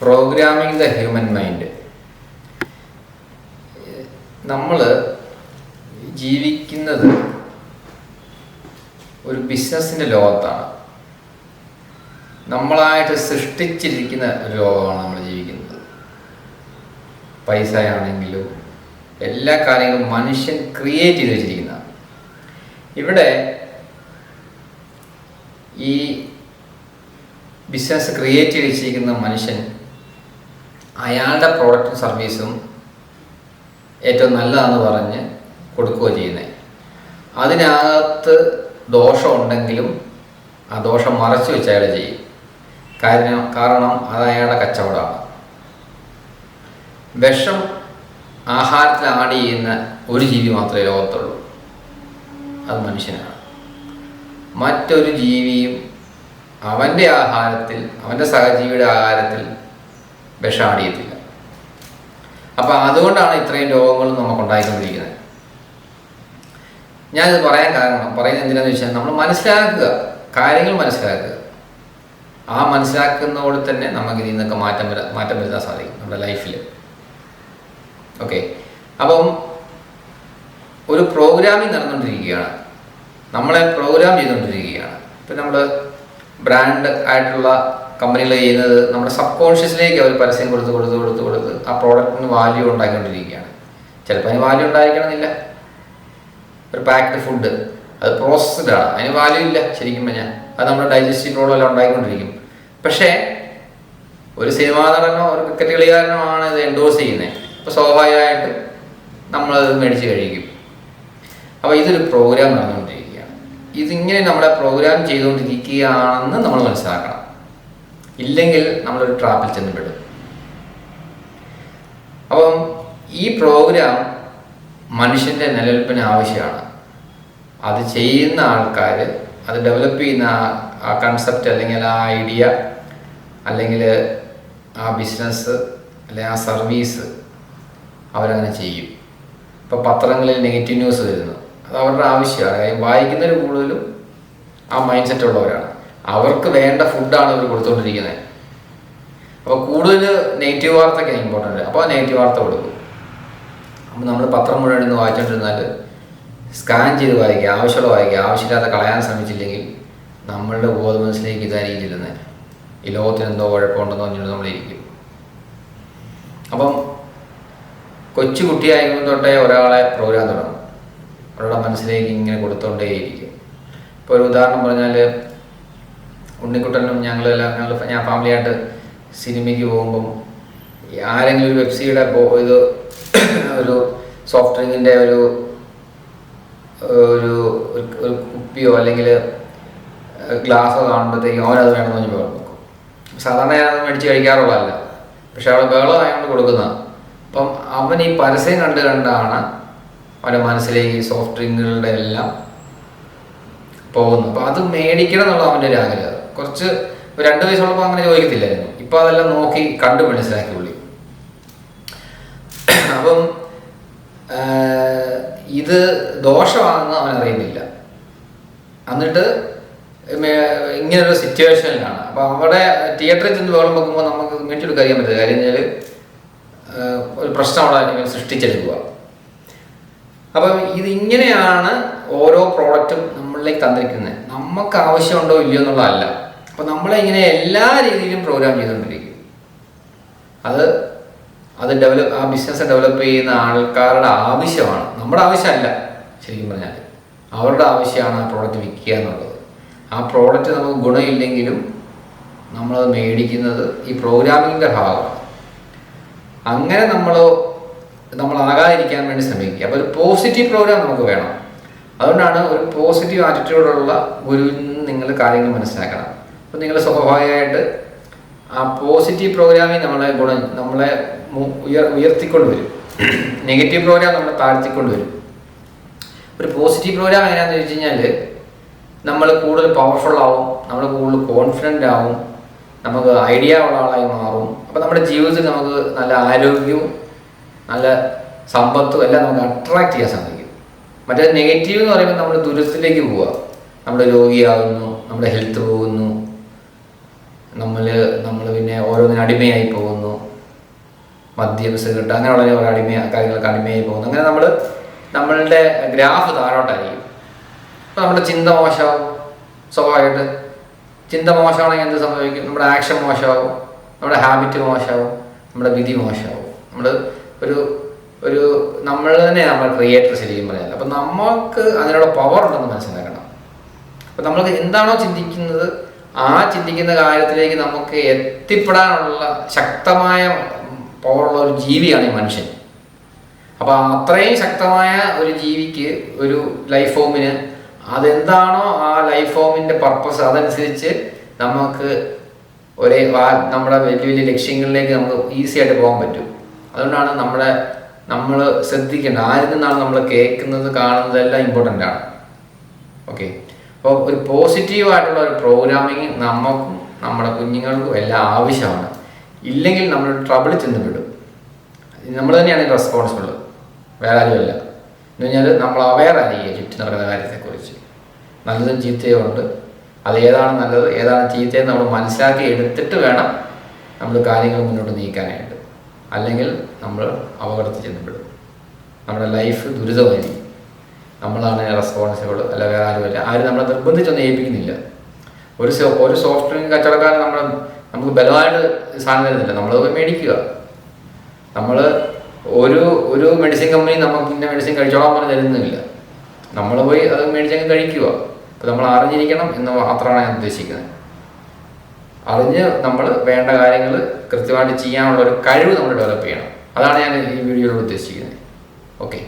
Programming the human mind. നമ്മൾ ജീവിക്കുന്നത് ഒരു ബിസിനസ്സിൻ്റെ ലോകത്താണ്. നമ്മളായിട്ട് സൃഷ്ടിച്ചിരിക്കുന്ന ഒരു ലോകമാണ് നമ്മൾ ജീവിക്കുന്നത്. പൈസയാണെങ്കിലും എല്ലാ കാര്യങ്ങളും മനുഷ്യൻ ക്രിയേറ്റ് ചെയ്ത് വെച്ചിരിക്കുന്നതാണ്. ഇവിടെ ഈ ബിസിനസ് ക്രിയേറ്റ് ചെയ്ത് വെച്ചിരിക്കുന്ന മനുഷ്യൻ അയാളുടെ പ്രോഡക്റ്റും സർവീസും ഏറ്റവും നല്ലതാണെന്ന് പറഞ്ഞ് കൊടുക്കുകയോ ചെയ്യുന്നത്. അതിനകത്ത് ദോഷമുണ്ടെങ്കിലും ആ ദോഷം മറച്ചു വെച്ച് അയാൾ ചെയ്യും. കാരണം അത് അയാളുടെ കച്ചവടമാണ്. വിഷം ആഹാരത്തിൽ ആഡ് ചെയ്യുന്ന ഒരു ജീവി മാത്രമേ ലോകത്തുള്ളൂ, അത് മനുഷ്യനാണ്. മറ്റൊരു ജീവിയും അവൻ്റെ ആഹാരത്തിൽ, അവൻ്റെ സഹജീവിയുടെ ആഹാരത്തിൽ വിഷം ആഡ് ചെയ്യത്തില്ല. അപ്പം അതുകൊണ്ടാണ് ഇത്രയും രോഗങ്ങളും നമുക്കുണ്ടായിക്കൊണ്ടിരിക്കുന്നത്. ഞാനിത് പറയുന്നത് എന്തിനാണെന്ന് വെച്ചാൽ, നമ്മൾ മനസ്സിലാക്കുക, കാര്യങ്ങൾ മനസ്സിലാക്കുക. ആ മനസ്സിലാക്കുന്നതോടെ തന്നെ നമുക്ക് ഇതിൽ നിന്നൊക്കെ മാറ്റം വരുത്താൻ സാധിക്കും നമ്മുടെ ലൈഫിൽ. ഓക്കെ, അപ്പം ഒരു പ്രോഗ്രാമിംഗ് നടന്നുകൊണ്ടിരിക്കുകയാണ്, നമ്മളെ പ്രോഗ്രാം ചെയ്തുകൊണ്ടിരിക്കുകയാണ്. ഇപ്പം നമ്മൾ ബ്രാൻഡ് ആയിട്ടുള്ള കമ്പനികൾ ചെയ്യുന്നത് നമ്മുടെ സബ് കോൺഷ്യസിലേക്ക് അവർ പരസ്യം കൊടുത്ത് ആ പ്രോഡക്റ്റിന് വാല്യൂ ഉണ്ടാക്കിക്കൊണ്ടിരിക്കുകയാണ്. ചിലപ്പോൾ അതിന് വാല്യൂ ഉണ്ടായിരിക്കണമെന്നില്ല. ഒരു പാക്ഡ് ഫുഡ്, അത് പ്രോസസ്ഡ് ആണ്, അതിന് വാല്യൂ ഇല്ല ശരിക്കും പറഞ്ഞാൽ. അത് നമ്മുടെ ഡൈജസ്റ്റീവ് പ്രോബ്ലം എല്ലാം ഉണ്ടായിക്കൊണ്ടിരിക്കും. പക്ഷേ ഒരു സിനിമാ നടനോ ഒരു ക്രിക്കറ്റ് കളിക്കാരനോ ആണ് ഇത് എൻഡോഴ്സ് ചെയ്യുന്നത്. അപ്പോൾ സ്വാഭാവികമായിട്ട് നമ്മളത് മേടിച്ച് കഴിക്കും. അപ്പോൾ ഇതൊരു പ്രോഗ്രാം നടന്നുകൊണ്ടിരിക്കുകയാണ്. ഇതിങ്ങനെ നമ്മളെ പ്രോഗ്രാം ചെയ്തുകൊണ്ടിരിക്കുകയാണെന്ന് നമ്മൾ മനസ്സിലാക്കണം. ഇല്ലെങ്കിൽ നമ്മളൊരു ട്രാപ്പിൽ ചെന്ന് പെടും. അപ്പം ഈ പ്രോഗ്രാം മനുഷ്യൻ്റെ നിലനിൽപ്പിന് ആവശ്യമാണ്. അത് ചെയ്യുന്ന ആൾക്കാർ, അത് ഡെവലപ്പ് ചെയ്യുന്ന ആ കൺസെപ്റ്റ് അല്ലെങ്കിൽ ആ ഐഡിയ അല്ലെങ്കിൽ ആ ബിസിനസ് അല്ലെങ്കിൽ ആ സർവീസ് അവരങ്ങനെ ചെയ്യും. ഇപ്പോൾ പത്രങ്ങളിൽ നെഗറ്റീവ് ന്യൂസ് വരുന്നു, അത് അവരുടെ ആവശ്യമാണ്. വായിക്കുന്നതിൽ കൂടുതലും ആ മൈൻഡ് സെറ്റ് ഉള്ളവരാണ്. അവർക്ക് വേണ്ട ഫുഡാണ് അവർ കൊടുത്തുകൊണ്ടിരിക്കുന്നത്. അപ്പോൾ കൂടുതൽ നെഗറ്റീവ് വാർത്തയ്ക്കാണ് ഇമ്പോർട്ടൻ്റ്. അപ്പോൾ ആ നെഗറ്റീവ് വാർത്ത കൊടുക്കും. അപ്പോൾ നമ്മൾ പത്രം മുഴുവൻ ഇന്ന് വായിച്ചുകൊണ്ടിരുന്നാൽ സ്കാൻ ചെയ്ത് വായിക്കുക, ആവശ്യമുള്ള വായിക്കുക, ആവശ്യമില്ലാത്ത കളയാൻ ശ്രമിച്ചില്ലെങ്കിൽ നമ്മളുടെ ബോധമനസ്സിലേക്ക് ഇതായിരിക്കും ചെല്ലുന്നത്. ഈ ലോകത്തിന് എന്തോ കുഴപ്പമുണ്ടെന്ന് പറഞ്ഞിട്ട് നമ്മളിരിക്കും. അപ്പം കൊച്ചു കുട്ടിയായിരിക്കും തൊട്ടേ ഒരാളെ പ്രോഗ്രാം തുടങ്ങും, ഒരാളുടെ മനസ്സിലേക്ക് ഇങ്ങനെ കൊടുത്തോണ്ടേയിരിക്കും. ഇപ്പോൾ ഒരു ഉദാഹരണം പറഞ്ഞാൽ, ഉണ്ണിക്കുട്ടനും ഞാൻ ഫാമിലിയായിട്ട് സിനിമയ്ക്ക് പോകുമ്പം ആരെങ്കിലും ഒരു വെബ്സിയുടെ ഇത് ഒരു സോഫ്റ്റ് ഡ്രിങ്കിൻ്റെ ഒരു ഒരു ഒരു കുപ്പിയോ അല്ലെങ്കിൽ ഗ്ലാസ്സോ കാണുമ്പോഴത്തേക്കും അവനത് വേണമെന്ന് പറഞ്ഞ് ബഹളം വെക്കും. സാധാരണ ഞാനത് മേടിച്ച് കഴിക്കാറുള്ളതല്ല, പക്ഷെ അവൾ ബഹളമായതുകൊണ്ട് കൊടുക്കുന്നതാണ്. അപ്പം അവൻ ഈ പരസ്യം കണ്ടാണ് അവൻ്റെ മനസ്സിലേക്ക് സോഫ്റ്റ് ഡ്രിങ്കുകളുടെ എല്ലാം പോകുന്നത്. അപ്പം അത് മേടിക്കണം എന്നുള്ള അവൻ്റെ ഒരു ആഗ്രഹം. കുറച്ച് 2 വയസ്സുള്ളപ്പോൾ അങ്ങനെ ചോദിക്കത്തില്ലായിരുന്നു. ഇപ്പം അതെല്ലാം നോക്കി കണ്ട് മനസ്സിലാക്കി പുള്ളി. അപ്പം ഇത് ദോഷമാണെന്ന് അവൻ അറിയുന്നില്ല. എന്നിട്ട് ഇങ്ങനൊരു സിറ്റുവേഷനിലാണ്. അപ്പോൾ അവിടെ തിയേറ്ററിൽ ചെന്ന് ബഹളം വെക്കുമ്പോൾ നമുക്ക് മേടിച്ചെടുക്കാൻ അറിയാൻ പറ്റില്ല. കാര്യം വെച്ചാൽ ഒരു പ്രശ്നം അവിടെ സൃഷ്ടിച്ചെടുക്കുക. അപ്പം ഇതിങ്ങനെയാണ് ഓരോ പ്രോഡക്റ്റും നമ്മളിലേക്ക് തന്നിരിക്കുന്നത്. നമുക്ക് ആവശ്യമുണ്ടോ ഇല്ലയോ എന്നുള്ളതല്ല. അപ്പം നമ്മളെ ഇങ്ങനെ എല്ലാ രീതിയിലും പ്രോഗ്രാം ചെയ്തുകൊണ്ടിരിക്കും. അത് ആ ബിസിനസ് ഡെവലപ്പ് ചെയ്യുന്ന ആൾക്കാരുടെ ആവശ്യമാണ്, നമ്മുടെ ആവശ്യമല്ല. ശരിക്കും പറഞ്ഞാൽ അവരുടെ ആവശ്യമാണ് ആ പ്രോഡക്റ്റ് വിൽക്കുക എന്നുള്ളത്. ആ പ്രോഡക്റ്റ് നമുക്ക് ഗുണമില്ലെങ്കിലും നമ്മളത് മേടിക്കുന്നത് ഈ പ്രോഗ്രാമിങ്ങിൻ്റെ ഭാഗമാണ്. അങ്ങനെ നമ്മളാകാതിരിക്കാൻ വേണ്ടി ശ്രമിക്കുക. അപ്പോൾ ഒരു പോസിറ്റീവ് പ്രോഗ്രാം നമുക്ക് വേണം. അതുകൊണ്ടാണ് ഒരു പോസിറ്റീവ് ആറ്റിറ്റ്യൂഡുള്ള ഗുരുവിൽ നിന്ന് നിങ്ങൾ കാര്യങ്ങൾ മനസ്സിലാക്കണം. അപ്പോൾ നിങ്ങൾ സ്വാഭാവികമായിട്ട് ആ പോസിറ്റീവ് പ്രോഗ്രാമിൽ നമ്മളെ ഉയർത്തിക്കൊണ്ടുവരും. നെഗറ്റീവ് പ്രോഗ്രാം നമ്മളെ താഴ്ത്തിക്കൊണ്ടുവരും. ഒരു പോസിറ്റീവ് പ്രോഗ്രാം എങ്ങനെയാണെന്ന് ചോദിച്ചു കഴിഞ്ഞാൽ, നമ്മൾ കൂടുതൽ പവർഫുൾ ആവും, നമ്മൾ കൂടുതൽ കോൺഫിഡൻ്റ് ആവും, നമുക്ക് ഐഡിയ ഉള്ള ആളായി മാറും. അപ്പോൾ നമ്മുടെ ജീവിതത്തിൽ നമുക്ക് നല്ല ആരോഗ്യവും നല്ല സമ്പത്തും എല്ലാം നമുക്ക് അട്രാക്റ്റ് ചെയ്യാൻ സാധിക്കും. മറ്റേ നെഗറ്റീവ് എന്ന് പറയുമ്പോൾ നമ്മൾ ദുരിതത്തിലേക്ക് പോവുക, നമ്മുടെ രോഗിയാകുന്നു, നമ്മുടെ ഹെൽത്ത് പോകുന്നു, നമ്മൾ പിന്നെ ഓരോന്നിനും അടിമയായി പോകുന്നു. മദ്യം, സിഗരറ്റ് അങ്ങനെയുള്ള ഓരോ കാര്യങ്ങൾക്ക് അടിമയായി പോകുന്നു. അങ്ങനെ നമ്മളുടെ ഗ്രാഫ് താഴോട്ടായിരിക്കും. അപ്പോൾ നമ്മുടെ ചിന്ത മോശമാവും. സ്വാഭാവികമായിട്ട് ചിന്ത മോശമാണെങ്കിൽ എന്ത് സംഭവിക്കും? നമ്മുടെ ആക്ഷൻ മോശമാവും, നമ്മുടെ ഹാബിറ്റ് മോശമാവും, നമ്മുടെ വിധി മോശമാവും. നമ്മൾ തന്നെ നമ്മൾ ക്രിയേറ്റർ ശരിക്കും പറയാം. അപ്പം നമുക്ക് അതിനുള്ള പവർ ഉണ്ടെന്ന് മനസ്സിലാക്കണം. അപ്പം നമ്മൾക്ക് എന്താണോ ചിന്തിക്കുന്നത് ആ ചിന്തിക്കുന്ന കാര്യത്തിലേക്ക് നമുക്ക് എത്തിപ്പെടാനുള്ള ശക്തമായ പവറുള്ള ഒരു ജീവിയാണ് ഈ മനുഷ്യൻ. അപ്പോൾ അത്രയും ശക്തമായ ഒരു ജീവിക്ക്, ഒരു ലൈഫ് ഫോമിന്, അതെന്താണോ ആ ലൈഫ് ഫോമിൻ്റെ പർപ്പസ് അതനുസരിച്ച് നമുക്ക് നമ്മുടെ വലിയ വലിയ ലക്ഷ്യങ്ങളിലേക്ക് നമുക്ക് ഈസി ആയിട്ട് പോകാൻ പറ്റും. അതുകൊണ്ടാണ് നമ്മൾ ശ്രദ്ധിക്കേണ്ടത് ആരിൽ നിന്നാണ് നമ്മൾ കേൾക്കുന്നത്, കാണുന്നതെല്ലാം ഇമ്പോർട്ടൻ്റ് ആണ്. ഓക്കെ, അപ്പോൾ ഒരു പോസിറ്റീവായിട്ടുള്ള ഒരു പ്രോഗ്രാമിങ് നമുക്കും നമ്മുടെ കുഞ്ഞുങ്ങൾക്കും എല്ലാം ആവശ്യമാണ്. ഇല്ലെങ്കിൽ നമ്മൾ ട്രബിളിൽ ചെന്ന് വിടും. നമ്മൾ തന്നെയാണ് റെസ്പോൺസിബിൾ, വേറെ ആരുമല്ല. എന്ന് പറഞ്ഞാൽ നമ്മൾ അവെയറായിരിക്കുക ചുറ്റും നടക്കുന്ന കാര്യത്തെക്കുറിച്ച്. നല്ലതും ചീത്തയും ഉണ്ട്. അത് ഏതാണ് നല്ലത് ഏതാണ് ചീത്തയെന്ന് നമ്മൾ മനസ്സിലാക്കി എടുത്തിട്ട് വേണം നമ്മൾ കാര്യങ്ങൾ മുന്നോട്ട് നീക്കാനായിട്ട്. അല്ലെങ്കിൽ നമ്മൾ അപകടത്തിൽ ചെന്നപ്പെടും. നമ്മുടെ ലൈഫ് ദുരിതമായിരിക്കും. നമ്മളാണ് റെസ്പോൺസിബിൾ, അല്ല വേറെ ആരുമല്ല. ആരും നമ്മളെ നിർബന്ധിച്ചൊന്നും ഏൽപ്പിക്കുന്നില്ല. ഒരു സോഫ്റ്റ്വെയർ കച്ചവടക്കാരൻ നമുക്ക് ബലമായിട്ട് സാധനം തരുന്നില്ല. നമ്മളത് മേടിക്കുക. നമ്മൾ ഒരു മെഡിസിൻ കമ്പനി നമുക്ക് ഇന്ന മെഡിസിൻ കഴിച്ചോളാൻ പറഞ്ഞ് തരുന്നില്ല. നമ്മൾ പോയി അത് മേടിച്ചങ്ങ് കഴിക്കുക. അപ്പോൾ നമ്മൾ അറിഞ്ഞിരിക്കണം എന്ന് മാത്രമാണ് ഞാൻ ഉദ്ദേശിക്കുന്നത്. അറിഞ്ഞ് നമ്മൾ വേണ്ട കാര്യങ്ങൾ കൃത്യമായിട്ട് ചെയ്യാനുള്ള ഒരു കഴിവ് നമ്മൾ ഡെവലപ്പ് ചെയ്യണം. അതാണ് ഞാൻ ഈ വീഡിയോയിലൂടെ ഉദ്ദേശിക്കുന്നത്. ഓക്കെ.